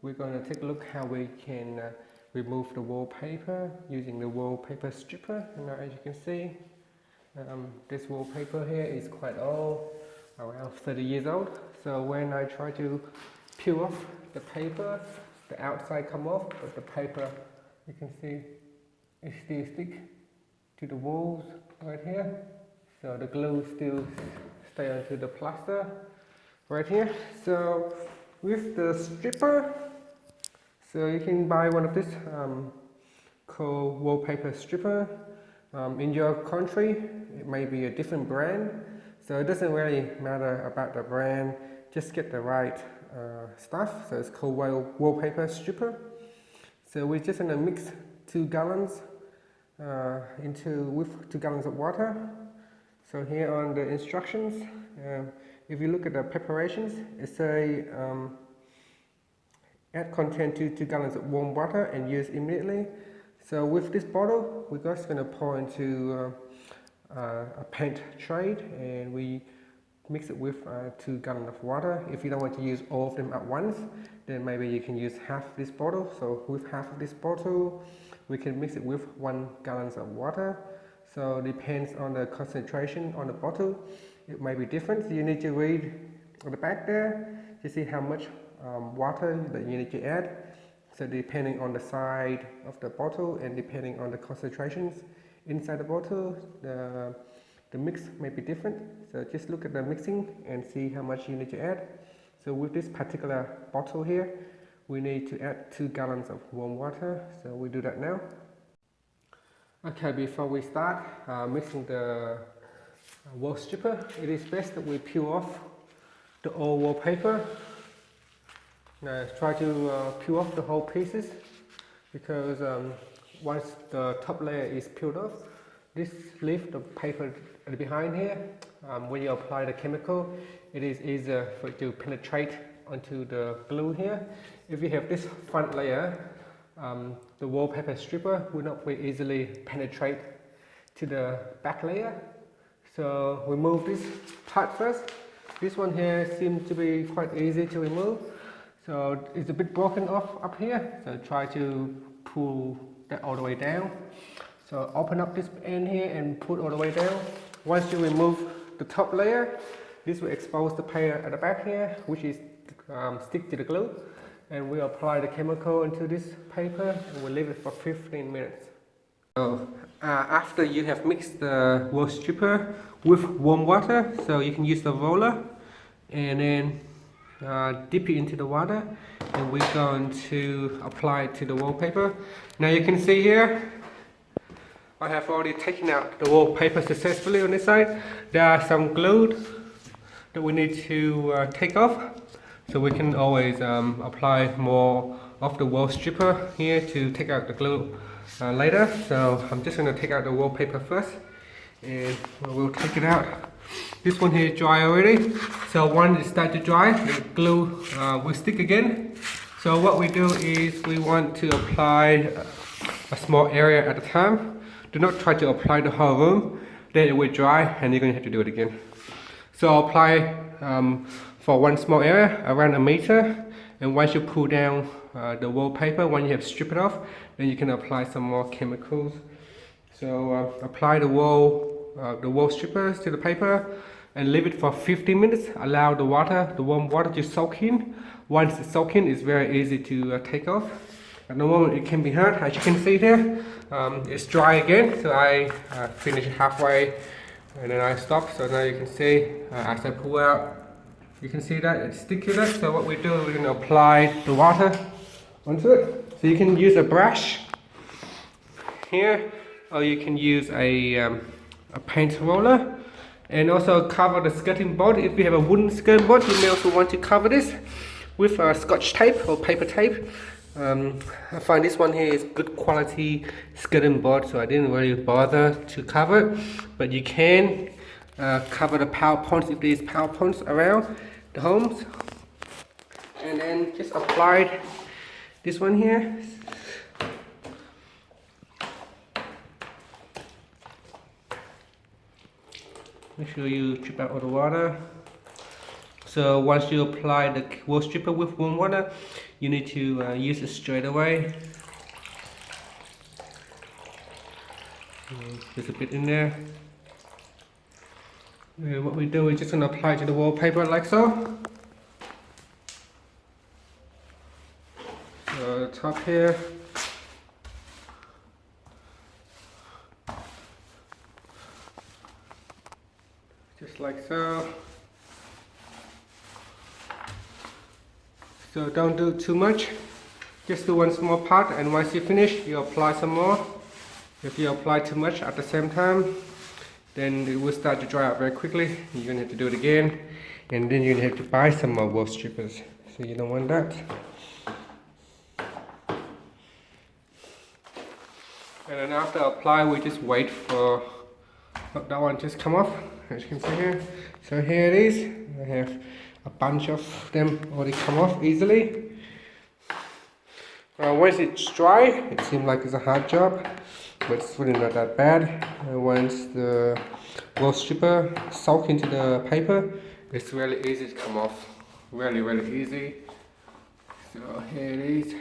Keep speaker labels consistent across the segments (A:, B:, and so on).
A: we're going to take a look how we can remove the wallpaper using the wallpaper stripper. Now, as you can see, this wallpaper here is quite old, around 30 years old. So when I try to peel off the paper, the outside come off, but the paper, you can see, it still stick to the walls right here. So the glue still stay onto the plaster right here. So with the stripper, so you can buy one of this called wallpaper stripper. In your country, it may be a different brand, so it doesn't really matter about the brand. Just get the right stuff. So it's called wallpaper stripper. So we're just gonna mix 2 gallons with 2 gallons of water. So here on the instructions, if you look at the preparations, it say add content to 2 gallons of warm water and use immediately. So with this bottle, we're just going to pour into a paint tray, and we mix it with 2 gallons of water. If you don't want to use all of them at once, then maybe you can use half this bottle. So with half of this bottle, we can mix it with 1 gallon of water. So it depends on the concentration on the bottle. It may be different. So you need to read on the back there to see how much water that you need to add. So depending on the size of the bottle and depending on the concentrations inside the bottle, the mix may be different. So just look at the mixing and see how much you need to add. So with this particular bottle here, we need to add 2 gallons of warm water. So we do that now. Okay, before we start mixing the wall stripper, it is best that we peel off the old wallpaper. Now try to peel off the whole pieces, because once the top layer is peeled off, this leave the paper behind here, when you apply the chemical, it is easier for it to penetrate onto the glue here. If you have this front layer, the wallpaper stripper will not very easily penetrate to the back layer. So remove this part first. This one here seems to be quite easy to remove. So it's a bit broken off up here, so try to pull that all the way down. So open up this end here and pull all the way down. Once you remove the top layer, this will expose the paper at the back here, which is stick to the glue. And we apply the chemical into this paper and we leave it for 15 minutes. So after you have mixed the wall stripper with warm water, so you can use the roller and then dip it into the water, and we're going to apply it to the wallpaper. Now you can see here, I have already taken out the wallpaper successfully on this side. There are some glue that we need to take off, so we can always apply more of the wall stripper here to take out the glue later. So I'm just going to take out the wallpaper first, and we'll take it out. This one here is dry already, so once it starts to dry, the glue will stick again. So what we do is we want to apply a small area at a time. Do not try to apply the whole room, then it will dry and you're going to have to do it again. So apply for one small area around 1 meter, and once you pull down the wallpaper, when you have stripped it off, then you can apply some more chemicals. So apply the wall strippers to the paper and leave it for 15 minutes. Allow the warm water to soak in. Once it's soaked in, it's very easy to take off. At the moment it can be hard, as you can see there. It's dry again, so I finish halfway and then I stop. So now you can see as I pull out, you can see that it's sticky there. So what we do, we're going to apply the water onto it. So you can use a brush here, or you can use a paint roller, and also cover the skirting board. If you have a wooden skirting board, you may also want to cover this with scotch tape or paper tape. I find this one here is good quality skirting board, so I didn't really bother to cover it, but you can cover the power points if there's power points around the homes, and then just apply this one here. Make sure you strip out all the water. So once you apply the wall stripper with warm water, you need to use it straight away. There's a bit in there. And what we do, we're just going to apply to the wallpaper like so. So the top here. Just like so. So don't do too much. Just do one small part, and once you finish, you apply some more. If you apply too much at the same time, then it will start to dry out very quickly. You're going to have to do it again, and then you're going to have to buy some more wall strippers. So you don't want that. And then after apply, we just wait for that one just come off, as you can see here. So here it is. I have a bunch of them already come off easily. Once it's dry, it seems like it's a hard job, but it's really not that bad. Once the wall stripper soaks into the paper, it's really easy to come off. Really, really easy. So here it is.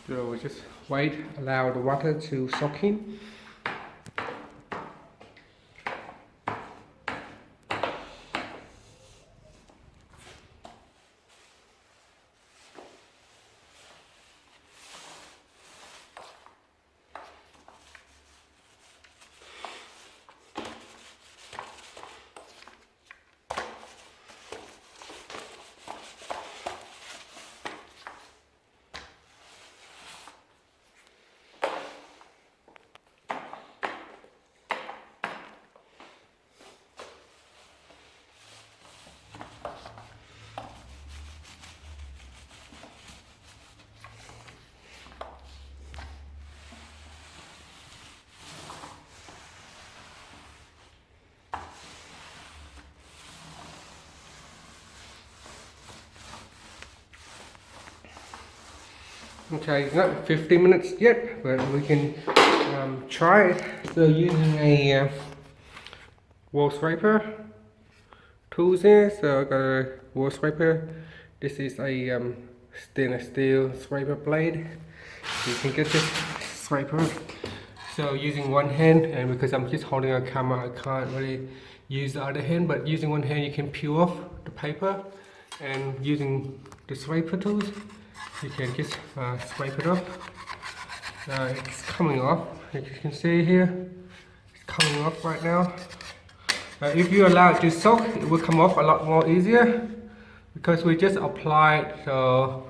A: So we just wait, allow the water to soak in. Okay, it's not 15 minutes yet, but we can try it. So using a wall scraper tools here. So I got a wall scraper. This is a stainless steel scraper blade. You can get this scraper. So using one hand, and because I'm just holding a camera, I can't really use the other hand, but using one hand you can peel off the paper, and using the scraper tools you can just scrape it off. It's coming off, as you can see here. It's coming off right now. If you allow it to soak, it will come off a lot more easier, because we just applied the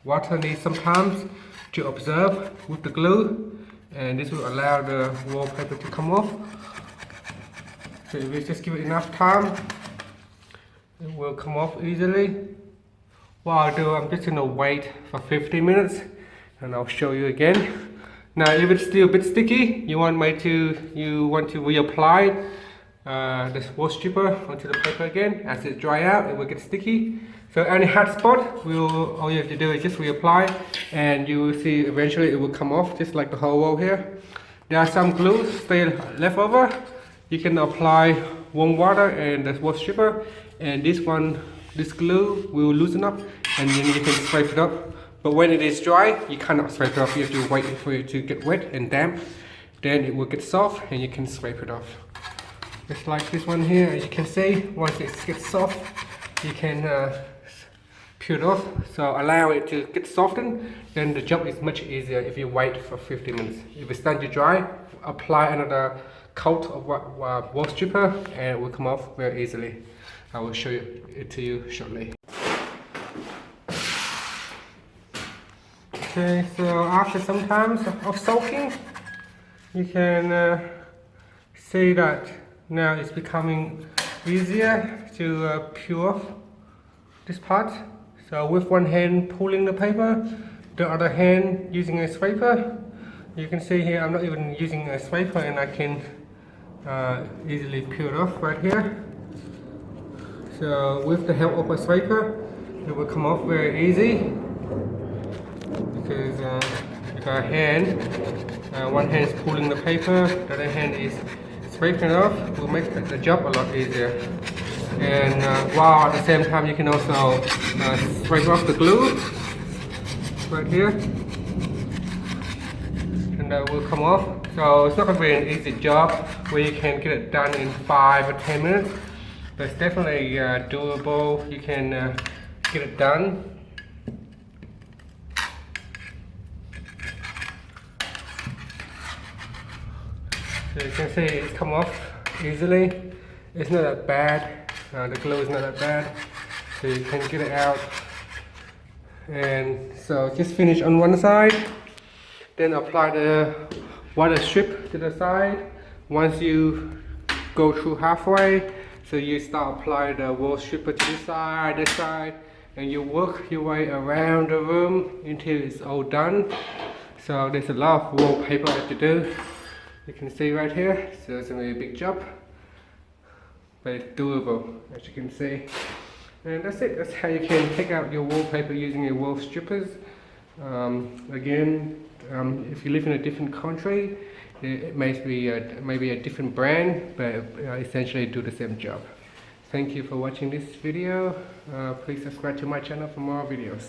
A: water needs some time to absorb with the glue, and this will allow the wallpaper to come off. So if we just give it enough time, it will come off easily. What I'll do, I'm just going to wait for 15 minutes and I'll show you again. Now if it's still a bit sticky, you want to reapply the wall stripper onto the paper again. As it dry out, it will get sticky. So any hot spot, all you have to do is just reapply, and you will see eventually it will come off, just like the whole wall here. There are some glue still left over. You can apply warm water and the wall stripper, and this glue will loosen up, and then you can scrape it up. But when it is dry, you cannot scrape it off. You have to wait for it to get wet and damp. Then it will get soft and you can scrape it off. Just like this one here, as you can see, once it gets soft, you can peel it off. So allow it to get softened, then the job is much easier if you wait for 15 minutes. If it's done to dry, apply another coat of wall stripper and it will come off very easily. I will show it to you shortly. Okay, so after some time of soaking, you can see that now it's becoming easier to peel off this part. So with one hand pulling the paper, the other hand using a scraper. You can see here I'm not even using a scraper, and I can easily peel it off right here. So with the help of a scraper, it will come off very easy, because you got a hand, one hand is pulling the paper, the other hand is scraping it off. Will make the job a lot easier. And while at the same time you can also scrape off the glue right here, and that will come off. So it's not going to be an easy job where you can get it done in 5 or 10 minutes, but it's definitely doable. You can get it done. So you can see it's come off easily. It's not that bad. The glue is not that bad, so you can get it out. And so just finish on one side, then apply the water strip to the side. Once you go through halfway, so you start applying the wall stripper to this side, and you work your way around the room until it's all done. So there's a lot of wallpaper to do. You can see right here, so it's going to be a big job, but it's doable, as you can see. And that's it. That's how you can take out your wallpaper using your wall strippers. Again, if you live in a different country, it may be a different brand, but essentially do the same job. Thank you for watching this video. Please subscribe to my channel for more videos.